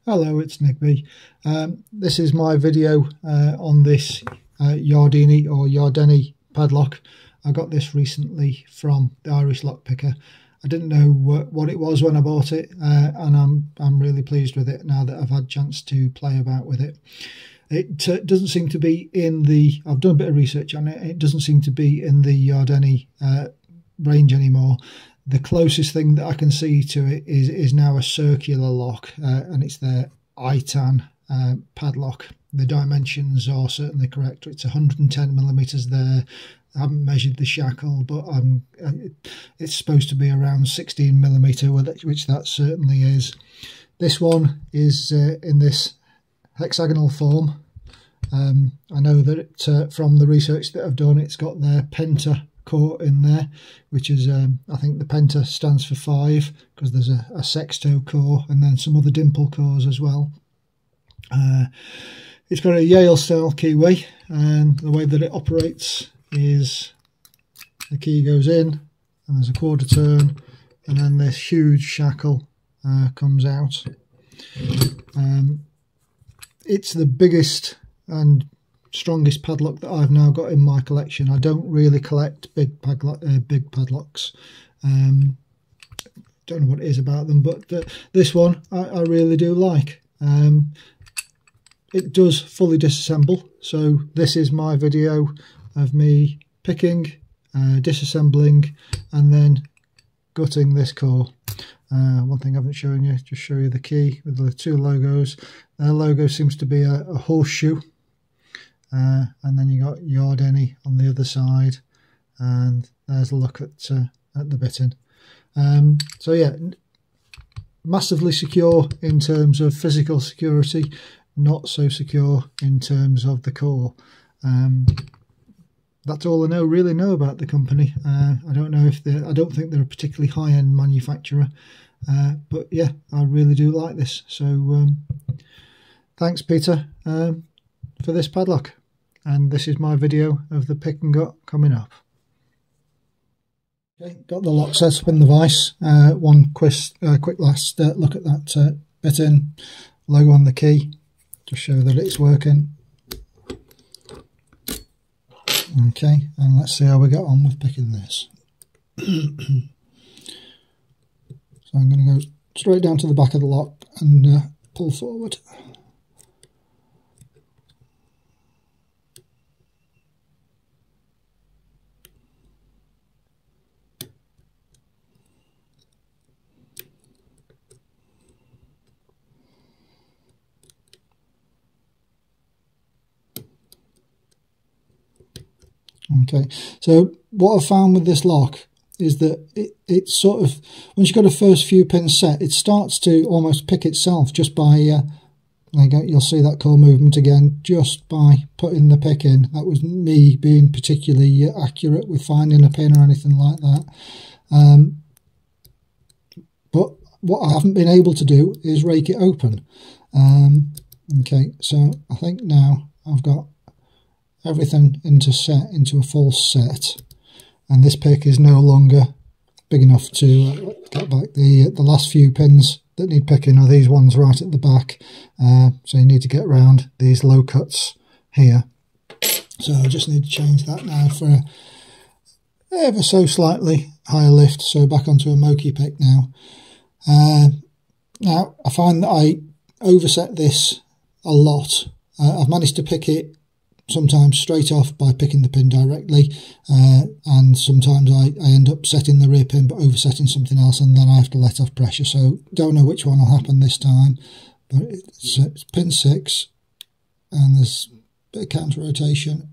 Hello, it's Nick B. This is my video on this Yardeni padlock. I got this recently from the Irishlockpicker. I didn't know what it was when I bought it, and I'm really pleased with it now that I've had a chance to play about with it. It doesn't seem to be in the... I've done a bit of research on it. It doesn't seem to be in the Yardeni range anymore. The closest thing that I can see to it is now a circular lock, and it's their Eitan padlock. The dimensions are certainly correct. It's 110mm there. I haven't measured the shackle, but it's supposed to be around 16mm, which that certainly is. This one is in this hexagonal form. I know that from the research that I've done, it's got their penta core in there, which is I think the penta stands for 5 because there's a sexto core and then some other dimple cores as well. It's got a Yale style keyway, and the way that it operates is the key goes in and there's a quarter turn, and then this huge shackle comes out. It's the biggest and strongest padlock that I've now got in my collection. I don't really collect big padlocks. Don't know what it is about them, but this one I really do like. It does fully disassemble, so this is my video of me picking, disassembling, and then gutting this core. One thing I haven't shown you, just show you the key with the two logos. Their logo seems to be a horseshoe. And then you got Yardeni on the other side, and there's a look at the bitting. So yeah, massively secure in terms of physical security, not so secure in terms of the core. That's all I really know about the company. I don't know if I don't think they're a particularly high-end manufacturer, but yeah, I really do like this. So thanks, Peter, for this padlock. And this is my video of the pick and gut coming up. Okay, got the lock set up in the vise. One quick last look at that bit in logo on the key to show that it's working. Okay, and let's see how we get on with picking this. So I'm going to go straight down to the back of the lock and pull forward. Okay, so what I've found with this lock is that it's sort of, once you've got a first few pins set, it starts to almost pick itself just by, there you go, you'll see that core movement again, just by putting the pick in. That was me being particularly accurate with finding a pin or anything like that. But what I haven't been able to do is rake it open. Okay, so I think now I've got everything into a full set, and this pick is no longer big enough to get back. The last few pins that need picking are these ones right at the back, so you need to get around these low cuts here. So I just need to change that now for a ever so slightly higher lift, so back onto a Moki pick now. Now I find that I overset this a lot. I've managed to pick it sometimes straight off by picking the pin directly, and sometimes I end up setting the rear pin but oversetting something else, and then I have to let off pressure. So don't know which one will happen this time, but it's pin 6 and there's a bit of counter rotation.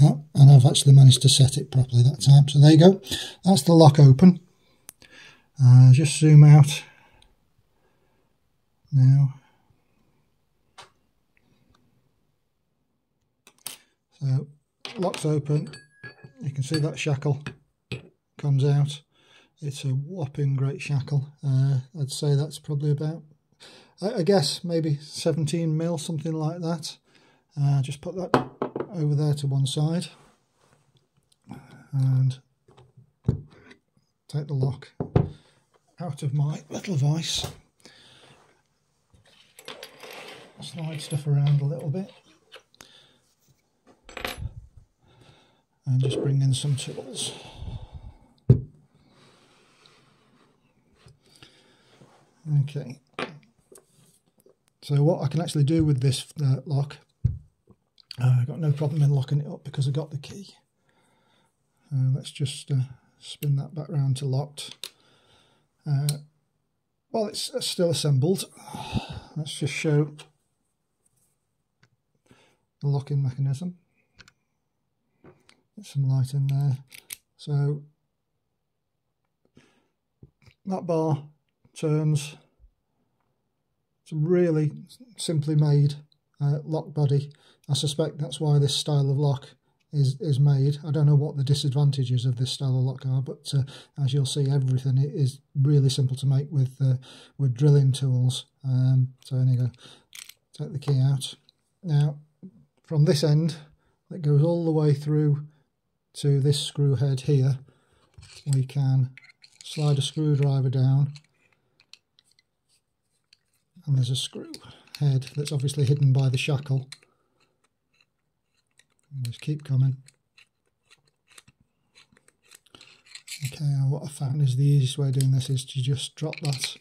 Oh, and I've actually managed to set it properly that time. So there you go, that's the lock open. Just zoom out now. So lock's open, you can see that shackle comes out. It's a whopping great shackle. I'd say that's probably about, I guess maybe 17mm, something like that. Just put that over there to one side and take the lock out of my little vise, slide stuff around a little bit, and just bring in some tools. Okay, so what I can actually do with this lock, I've got no problem in locking it up because I got the key. Let's just spin that back round to locked. Well, it's still assembled. Let's just show the locking mechanism. Get some light in there. So that bar turns. It's a really simply made lock body. I suspect that's why this style of lock is made. I don't know what the disadvantages of this style of lock are, but as you'll see, everything is really simple to make with drilling tools. So there you go. Take the key out. Now, from this end, that goes all the way through to this screw head here, we can slide a screwdriver down, and there's a screw head that's obviously hidden by the shackle. Just keep coming. Okay, now what I found is the easiest way of doing this is to just drop that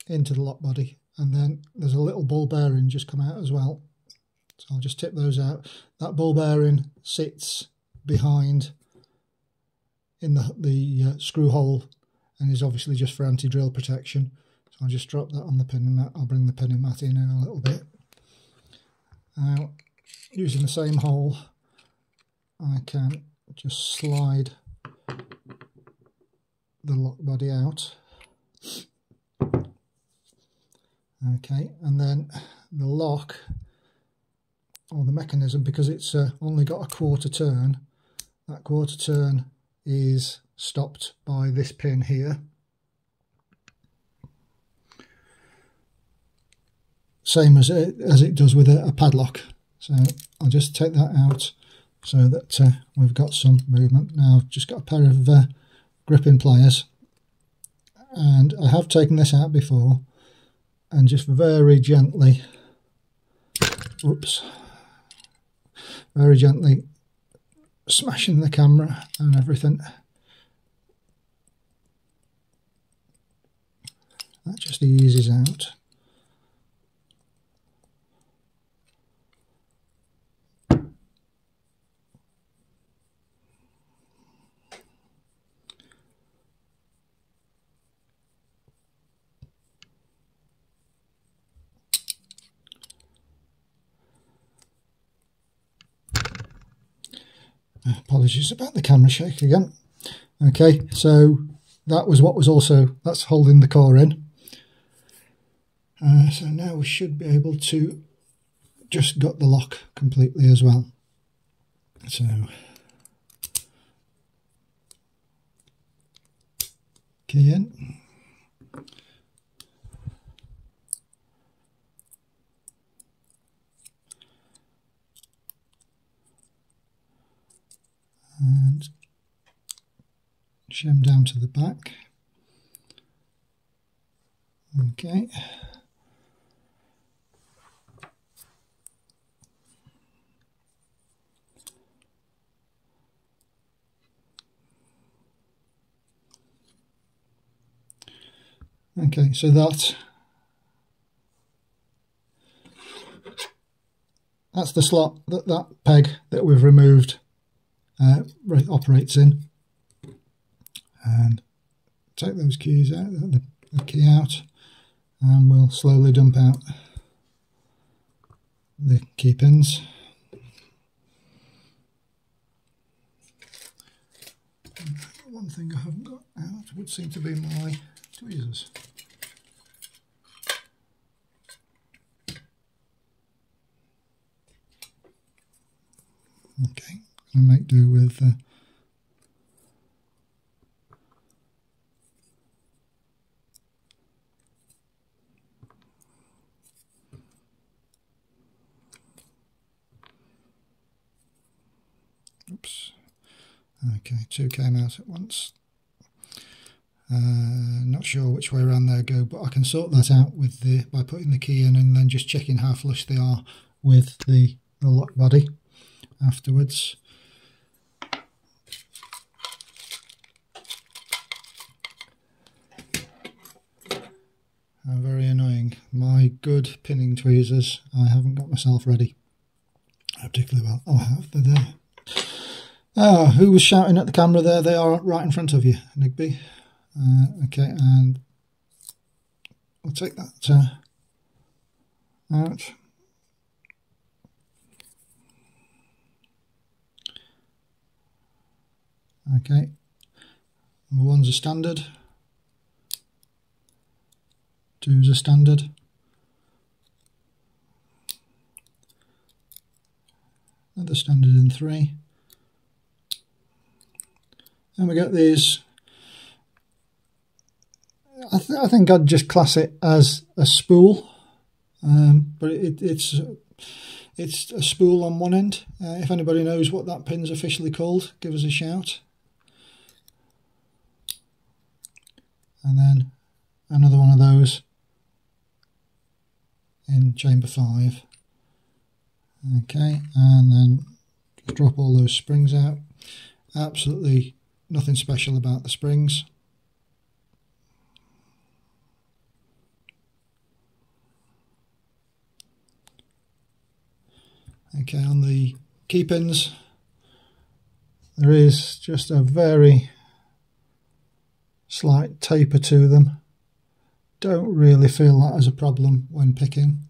into the lock body, and then there's a little ball bearing just come out as well, so I'll just tip those out. That ball bearing sits behind in the screw hole and is obviously just for anti-drill protection. So I'll just drop that on the pinning mat. I'll bring the pinning mat in a little bit. Now, using the same hole, I can just slide the lock body out. Okay, and then the lock, or the mechanism, because it's only got a quarter turn, that quarter turn is stopped by this pin here. Same as it does with a padlock. So I'll just take that out so that we've got some movement. Now I've just got a pair of gripping pliers, and I have taken this out before, and just very gently, very gently smashing the camera and everything. That just eases out. Apologies about the camera shake again. Okay, so that was what was also, that's holding the core in. So now we should be able to just gut the lock completely as well. So key in. And shim down to the back. Okay. Okay, so that's the slot that peg that we've removed operates in. And take those keys out, the key out, and we'll slowly dump out the key pins. One thing I haven't got out would seem to be my tweezers. Okay, I'll make do with Oops. Okay, 2 came out at once. Not sure which way around they go, but I can sort that out with by putting the key in and then just checking how flush they are with the lock body afterwards. Very annoying. My good pinning tweezers, I haven't got myself ready particularly well. Oh, I have. They're there. Oh, who was shouting at the camera there? They are right in front of you, Nigby. Okay, and I'll take that out. Okay, number 1's a standard. 2's a standard. Another standard in 3. And we get these. I think I'd just class it as a spool, but it's a spool on one end. If anybody knows what that pin's officially called, give us a shout. And then another one of those in chamber 5. Okay, and then just drop all those springs out. Absolutely nothing special about the springs. Okay, on the key pins, there is just a very slight taper to them. Don't really feel that as a problem when picking.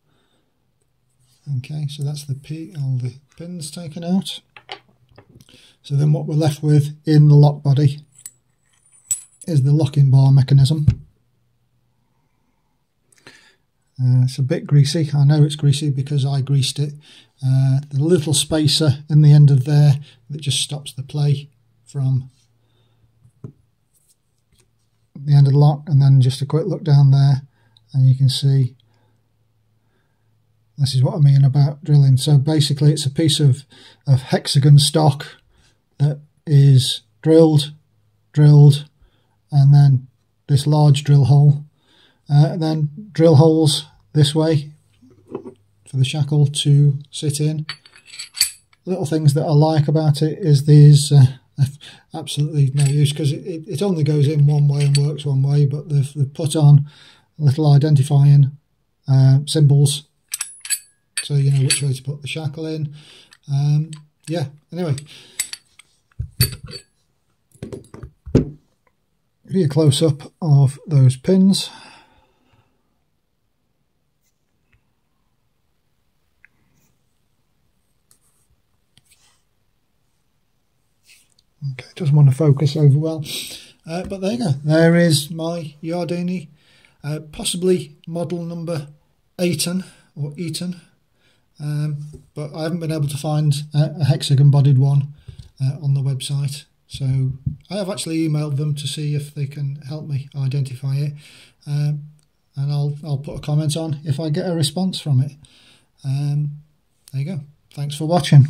Okay, so that's all the pins taken out. So then what we're left with in the lock body is the locking bar mechanism. It's a bit greasy. I know it's greasy because I greased it. The little spacer in the end of there that just stops the play from the end of the lock, and then just a quick look down there and you can see this is what I mean about drilling. So basically it's a piece of hexagon stock that is drilled, and then this large drill hole, and then drill holes this way for the shackle to sit in. Little things that I like about it is these absolutely no use because it only goes in one way and works one way, but they've put on little identifying symbols so you know which way to put the shackle in. Yeah, anyway, give you a close-up of those pins. Okay, doesn't want to focus over well, but there you go. There is my Yardeni, possibly model number Eitan or Eitan, but I haven't been able to find a hexagon bodied one on the website. So I have actually emailed them to see if they can help me identify it, and I'll put a comment on if I get a response from it. There you go. Thanks for watching.